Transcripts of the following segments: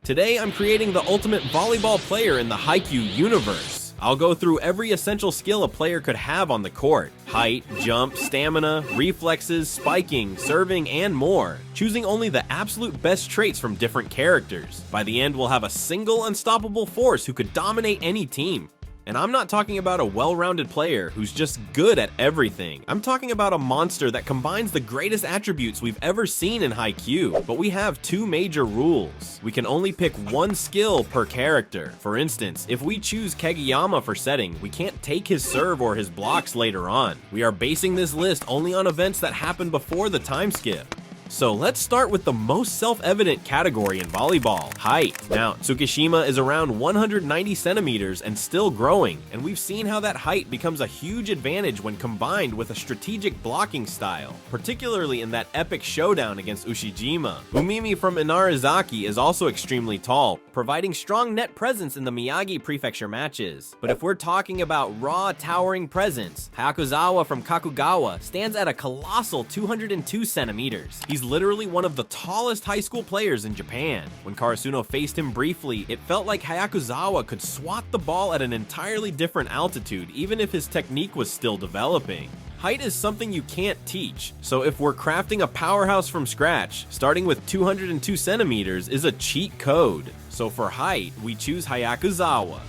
Today I'm creating the ultimate volleyball player in the Haikyuu universe. I'll go through every essential skill a player could have on the court. Height, jump, stamina, reflexes, spiking, serving, and more. Choosing only the absolute best traits from different characters. By the end, we'll have a single unstoppable force who could dominate any team. And I'm not talking about a well-rounded player who's just good at everything. I'm talking about a monster that combines the greatest attributes we've ever seen in Haikyuu. But we have two major rules. We can only pick one skill per character. For instance, if we choose Kageyama for setting, we can't take his serve or his blocks later on. We are basing this list only on events that happened before the time skip. So let's start with the most self-evident category in volleyball, height. Now, Tsukishima is around 190 centimeters and still growing, and we've seen how that height becomes a huge advantage when combined with a strategic blocking style, particularly in that epic showdown against Ushijima. Umimi from Inarizaki is also extremely tall, providing strong net presence in the Miyagi Prefecture matches. But if we're talking about raw, towering presence, Hayakuzawa from Kakugawa stands at a colossal 202 centimeters. He's literally one of the tallest high school players in Japan. When Karasuno faced him briefly, it felt like Hayakuzawa could swat the ball at an entirely different altitude, even if his technique was still developing. Height is something you can't teach, so if we're crafting a powerhouse from scratch, starting with 202 centimeters is a cheat code. So for height, we choose Hayakuzawa.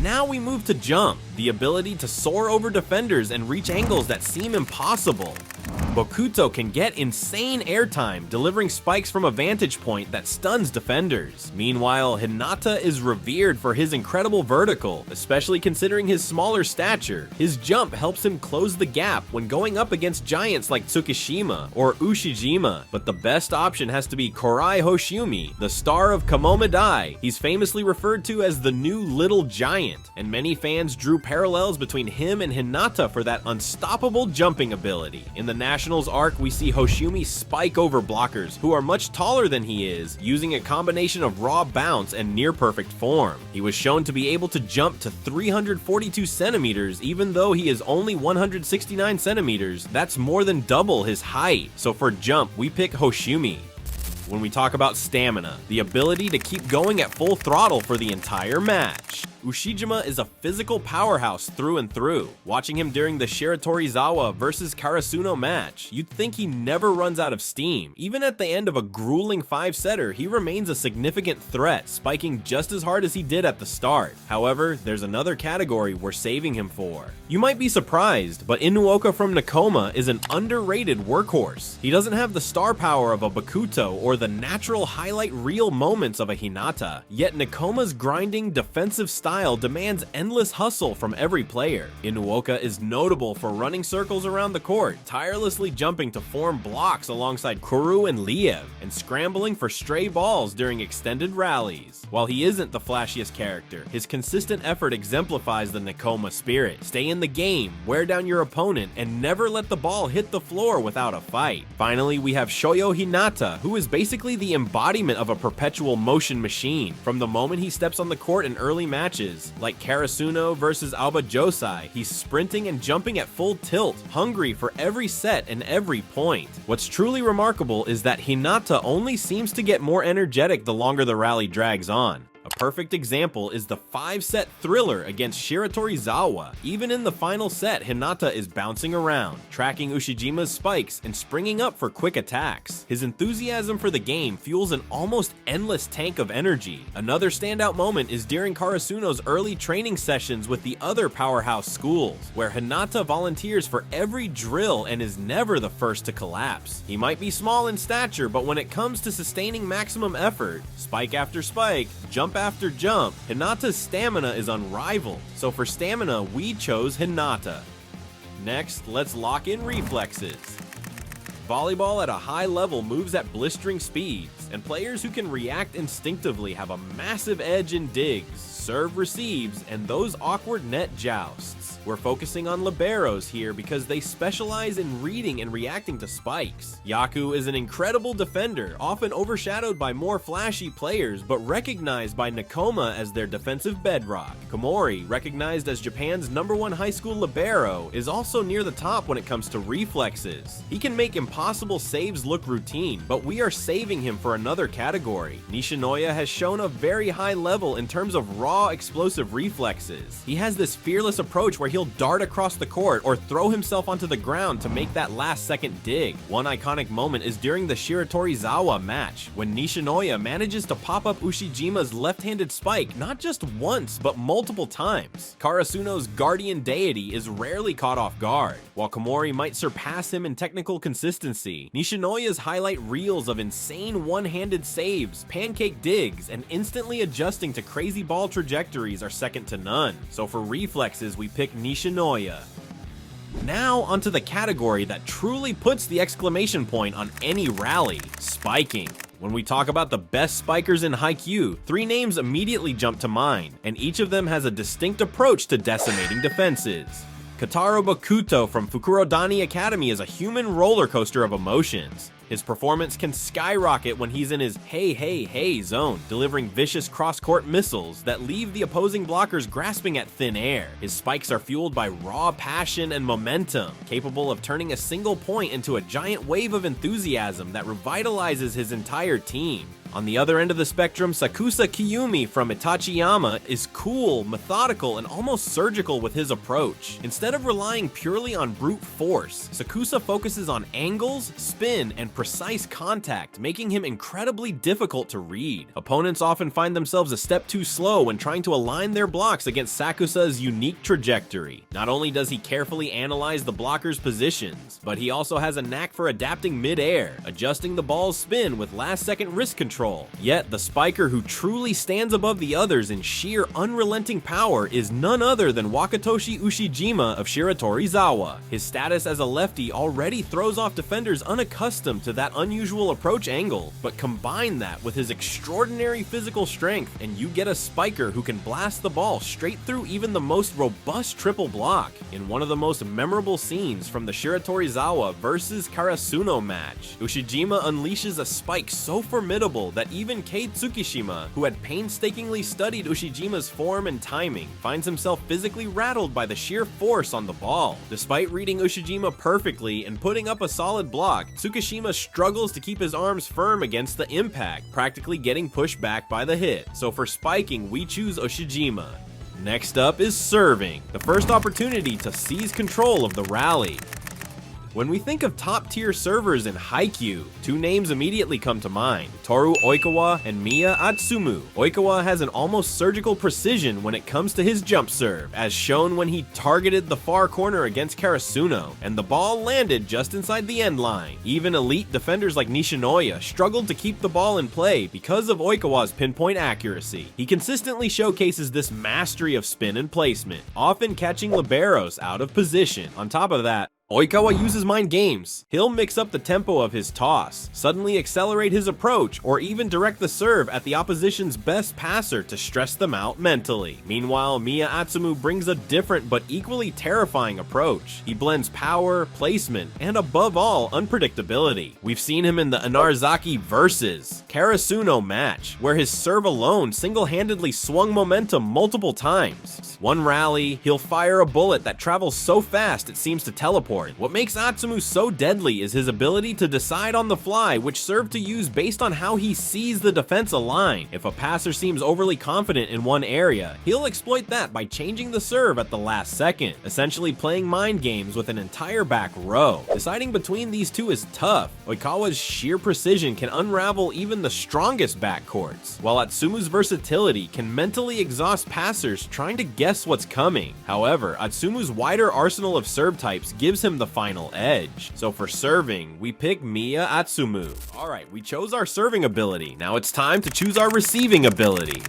Now we move to jump, the ability to soar over defenders and reach angles that seem impossible. Bokuto can get insane airtime, delivering spikes from a vantage point that stuns defenders. Meanwhile, Hinata is revered for his incredible vertical, especially considering his smaller stature. His jump helps him close the gap when going up against giants like Tsukishima or Ushijima, but the best option has to be Korai Hoshimi, the star of Kamomedai. He's famously referred to as the new little giant, and many fans drew parallels between him and Hinata for that unstoppable jumping ability. In the Nationals arc, we see Hoshimi spike over blockers who are much taller than he is, using a combination of raw bounce and near-perfect form. He was shown to be able to jump to 342 centimeters even though he is only 169 centimeters. That's more than double his height. So for jump, we pick Hoshimi. When we talk about stamina, the ability to keep going at full throttle for the entire match. Ushijima is a physical powerhouse through and through. Watching him during the Shiratorizawa versus Karasuno match, you'd think he never runs out of steam. Even at the end of a grueling 5-setter, he remains a significant threat, spiking just as hard as he did at the start. However, there's another category we're saving him for. You might be surprised, but Inuoka from Nakoma is an underrated workhorse. He doesn't have the star power of a Bakuto or the natural highlight reel moments of a Hinata, yet Nakoma's grinding defensive style demands endless hustle from every player. Inuoka is notable for running circles around the court, tirelessly jumping to form blocks alongside Kuru and Liev, and scrambling for stray balls during extended rallies. While he isn't the flashiest character, his consistent effort exemplifies the Nakoma spirit. Stay in the game, wear down your opponent, and never let the ball hit the floor without a fight. Finally, we have Shoyo Hinata, who is basically the embodiment of a perpetual motion machine. From the moment he steps on the court in early matches, like Karasuno versus Alba Josai, he's sprinting and jumping at full tilt, hungry for every set and every point. What's truly remarkable is that Hinata only seems to get more energetic the longer the rally drags on. A perfect example is the 5-set thriller against Shiratorizawa. Even in the final set, Hinata is bouncing around, tracking Ushijima's spikes and springing up for quick attacks. His enthusiasm for the game fuels an almost endless tank of energy. Another standout moment is during Karasuno's early training sessions with the other powerhouse schools, where Hinata volunteers for every drill and is never the first to collapse. He might be small in stature, but when it comes to sustaining maximum effort, spike after spike, jump after jump, Hinata's stamina is unrivaled. So for stamina, we chose Hinata. Next, let's lock in reflexes. Volleyball at a high level moves at blistering speeds, and players who can react instinctively have a massive edge in digs, serve receives, and those awkward net jousts. We're focusing on liberos here because they specialize in reading and reacting to spikes. Yaku is an incredible defender, often overshadowed by more flashy players, but recognized by Nakoma as their defensive bedrock. Komori, recognized as Japan's #1 high school libero, is also near the top when it comes to reflexes. He can make impossible saves look routine, but we are saving him for another category. Nishinoya has shown a very high level in terms of raw explosive reflexes. He has this fearless approach where he'll dart across the court or throw himself onto the ground to make that last second dig. One iconic moment is during the Shiratorizawa match, when Nishinoya manages to pop up Ushijima's left-handed spike not just once, but multiple times. Karasuno's guardian deity is rarely caught off guard. While Komori might surpass him in technical consistency, Nishinoya's highlight reels of insane one-handed saves, pancake digs, and instantly adjusting to crazy ball trajectories are second to none. So for reflexes, we pick Nishinoya. Now onto the category that truly puts the exclamation point on any rally: spiking. When we talk about the best spikers in Haikyuu, 3 names immediately jump to mind, and each of them has a distinct approach to decimating defenses. Kotaro Bakuto from Fukurodani Academy is a human roller coaster of emotions. His performance can skyrocket when he's in his hey hey hey zone, delivering vicious cross-court missiles that leave the opposing blockers grasping at thin air. His spikes are fueled by raw passion and momentum, capable of turning a single point into a giant wave of enthusiasm that revitalizes his entire team. On the other end of the spectrum, Sakusa Kiyumi from Itachiyama is cool, methodical, and almost surgical with his approach. Instead of relying purely on brute force, Sakusa focuses on angles, spin, and precise contact, making him incredibly difficult to read. Opponents often find themselves a step too slow when trying to align their blocks against Sakusa's unique trajectory. Not only does he carefully analyze the blocker's positions, but he also has a knack for adapting mid-air, adjusting the ball's spin with last-second wrist control. Yet, the spiker who truly stands above the others in sheer unrelenting power is none other than Wakatoshi Ushijima of Shiratorizawa. His status as a lefty already throws off defenders unaccustomed to that unusual approach angle, but combine that with his extraordinary physical strength and you get a spiker who can blast the ball straight through even the most robust triple block. In one of the most memorable scenes from the Shiratorizawa vs Karasuno match, Ushijima unleashes a spike so formidable that even Kei Tsukishima, who had painstakingly studied Ushijima's form and timing, finds himself physically rattled by the sheer force on the ball. Despite reading Ushijima perfectly and putting up a solid block, Tsukishima struggles to keep his arms firm against the impact, practically getting pushed back by the hit. So for spiking, we choose Ushijima. Next up is serving, the first opportunity to seize control of the rally. When we think of top-tier servers in Haikyuu, 2 names immediately come to mind: Toru Oikawa and Miya Atsumu. Oikawa has an almost surgical precision when it comes to his jump serve, as shown when he targeted the far corner against Karasuno, and the ball landed just inside the end line. Even elite defenders like Nishinoya struggled to keep the ball in play because of Oikawa's pinpoint accuracy. He consistently showcases this mastery of spin and placement, often catching liberos out of position. On top of that, Oikawa uses mind games. He'll mix up the tempo of his toss, suddenly accelerate his approach, or even direct the serve at the opposition's best passer to stress them out mentally. Meanwhile, Miya Atsumu brings a different but equally terrifying approach. He blends power, placement, and above all, unpredictability. We've seen him in the Inarizaki vs Karasuno match, where his serve alone single-handedly swung momentum multiple times. One rally, he'll fire a bullet that travels so fast it seems to teleport. What makes Atsumu so deadly is his ability to decide on the fly which serve to use based on how he sees the defense align. If a passer seems overly confident in one area, he'll exploit that by changing the serve at the last second, essentially playing mind games with an entire back row. Deciding between these two is tough. Oikawa's sheer precision can unravel even the strongest backcourts, while Atsumu's versatility can mentally exhaust passers trying to guess what's coming. However, Atsumu's wider arsenal of serve types gives him the final edge. So for serving, we pick Miya Atsumu. Alright, we chose our serving ability. Now it's time to choose our receiving ability.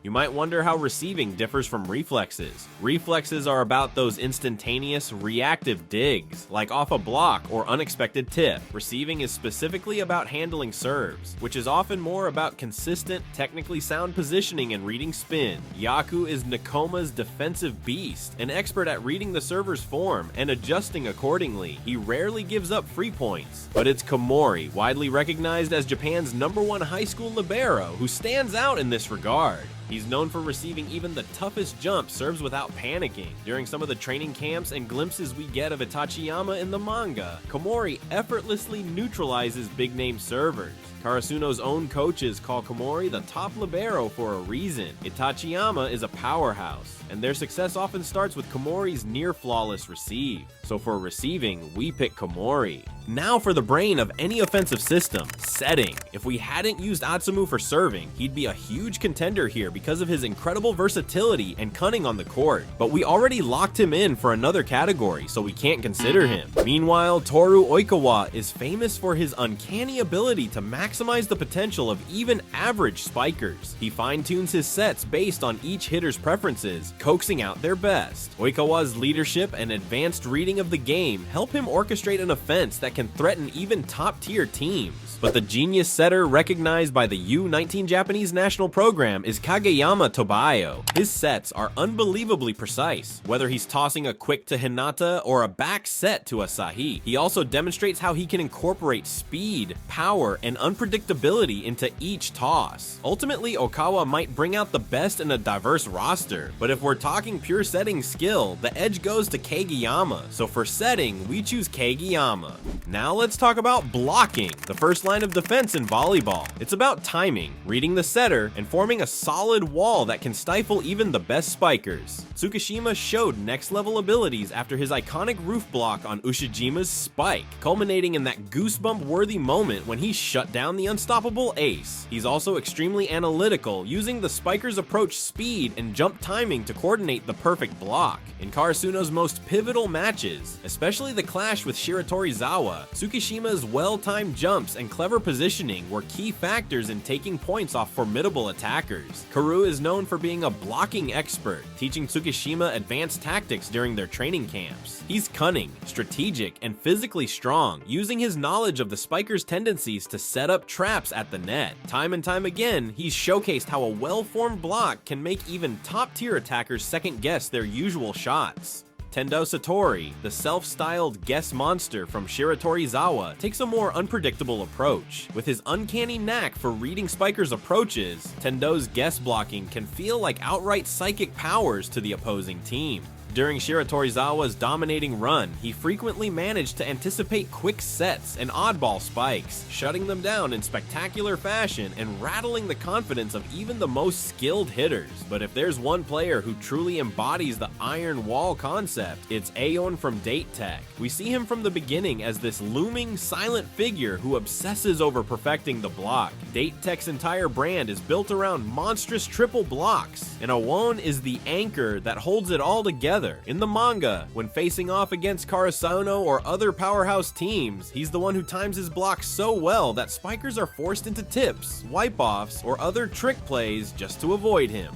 You might wonder how receiving differs from reflexes. Reflexes are about those instantaneous, reactive digs, like off a block or unexpected tip. Receiving is specifically about handling serves, which is often more about consistent, technically sound positioning and reading spin. Yaku is Nakoma's defensive beast, an expert at reading the server's form and adjusting accordingly. He rarely gives up free points. But it's Komori, widely recognized as Japan's #1 high school libero, who stands out in this regard. He's known for receiving even the toughest jump serves without panicking. During some of the training camps and glimpses we get of Itachiyama in the manga, Komori effortlessly neutralizes big-name servers. Karasuno's own coaches call Komori the top libero for a reason. Itachiyama is a powerhouse, and their success often starts with Komori's near-flawless receive. So for receiving, we pick Komori. Now for the brain of any offensive system, setting. If we hadn't used Atsumu for serving, he'd be a huge contender here because of his incredible versatility and cunning on the court. But we already locked him in for another category, so we can't consider him. Meanwhile, Toru Oikawa is famous for his uncanny ability to maximize the potential of even average spikers. He fine-tunes his sets based on each hitter's preferences, coaxing out their best. Oikawa's leadership and advanced reading of the game help him orchestrate an offense that can threaten even top-tier teams. But the genius setter recognized by the U-19 Japanese national program is Kageyama Tobayo. His sets are unbelievably precise, whether he's tossing a quick to Hinata or a back set to Asahi. He also demonstrates how he can incorporate speed, power, and unpredictability into each toss. Ultimately, Okawa might bring out the best in a diverse roster, but if we're talking pure setting skill, the edge goes to Kageyama. So for setting, we choose Kageyama. Now let's talk about blocking, the first line of defense in volleyball. It's about timing, reading the setter, and forming a solid wall that can stifle even the best spikers. Tsukishima showed next-level abilities after his iconic roof block on Ushijima's spike, culminating in that goosebump-worthy moment when he shut down the unstoppable ace. He's also extremely analytical, using the spiker's approach speed and jump timing to coordinate the perfect block. In Karasuno's most pivotal matches, especially the clash with Shiratorizawa, Tsukishima's well-timed jumps and clever positioning were key factors in taking points off formidable attackers. Karu is known for being a blocking expert, teaching Tsukishima advanced tactics during their training camps. He's cunning, strategic, and physically strong, using his knowledge of the spiker's tendencies to set up traps at the net. Time and time again, he's showcased how a well-formed block can make even top-tier attackers second-guess their usual shots. Tendo Satori, the self-styled guess monster from Shiratorizawa, takes a more unpredictable approach. With his uncanny knack for reading spikers' approaches, Tendo's guess blocking can feel like outright psychic powers to the opposing team. During Shiratorizawa's dominating run, he frequently managed to anticipate quick sets and oddball spikes, shutting them down in spectacular fashion and rattling the confidence of even the most skilled hitters. But if there's one player who truly embodies the iron wall concept, it's Aeon from Date Tech. We see him from the beginning as this looming, silent figure who obsesses over perfecting the block. Date Tech's entire brand is built around monstrous triple blocks, and Aeon is the anchor that holds it all together. In the manga, when facing off against Karasuno or other powerhouse teams, he's the one who times his blocks so well that spikers are forced into tips, wipe-offs, or other trick plays just to avoid him.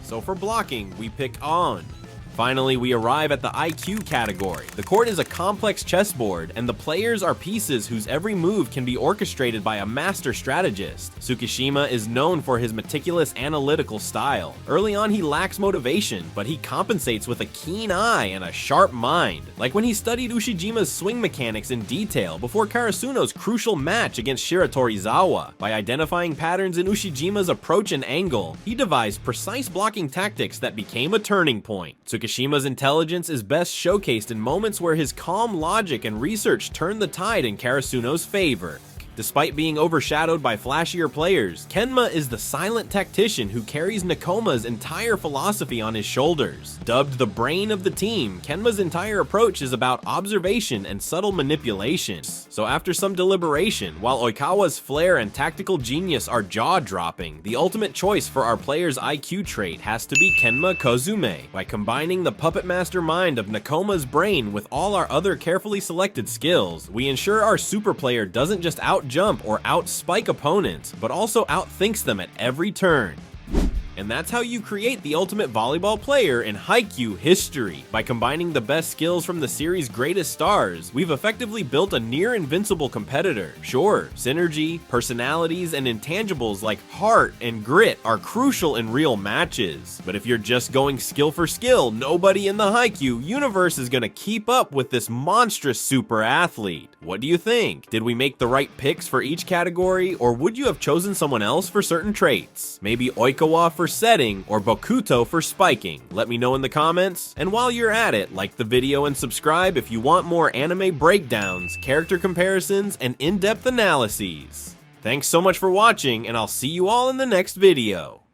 So for blocking, we pick On. Finally, we arrive at the IQ category. The court is a complex chessboard, and the players are pieces whose every move can be orchestrated by a master strategist. Tsukishima is known for his meticulous analytical style. Early on, he lacks motivation, but he compensates with a keen eye and a sharp mind. Like when he studied Ushijima's swing mechanics in detail before Karasuno's crucial match against Shiratorizawa. By identifying patterns in Ushijima's approach and angle, he devised precise blocking tactics that became a turning point. Tsukishima's intelligence is best showcased in moments where his calm logic and research turn the tide in Karasuno's favor. Despite being overshadowed by flashier players, Kenma is the silent tactician who carries Nakoma's entire philosophy on his shoulders. Dubbed the brain of the team, Kenma's entire approach is about observation and subtle manipulation. So after some deliberation, while Oikawa's flair and tactical genius are jaw-dropping, the ultimate choice for our player's IQ trait has to be Kenma Kozume. By combining the puppet master mind of Nakoma's brain with all our other carefully selected skills, we ensure our super player doesn't just out-jump or out-spike opponents, but also outthinks them at every turn. And that's how you create the ultimate volleyball player in Haikyuu history. By combining the best skills from the series' greatest stars, we've effectively built a near-invincible competitor. Sure, synergy, personalities, and intangibles like heart and grit are crucial in real matches. But if you're just going skill for skill, nobody in the Haikyuu universe is gonna keep up with this monstrous super athlete. What do you think? Did we make the right picks for each category, or would you have chosen someone else for certain traits? Maybe Oikawa for setting, or Bokuto for spiking? Let me know in the comments. And while you're at it, like the video and subscribe if you want more anime breakdowns, character comparisons, and in-depth analyses. Thanks so much for watching, and I'll see you all in the next video.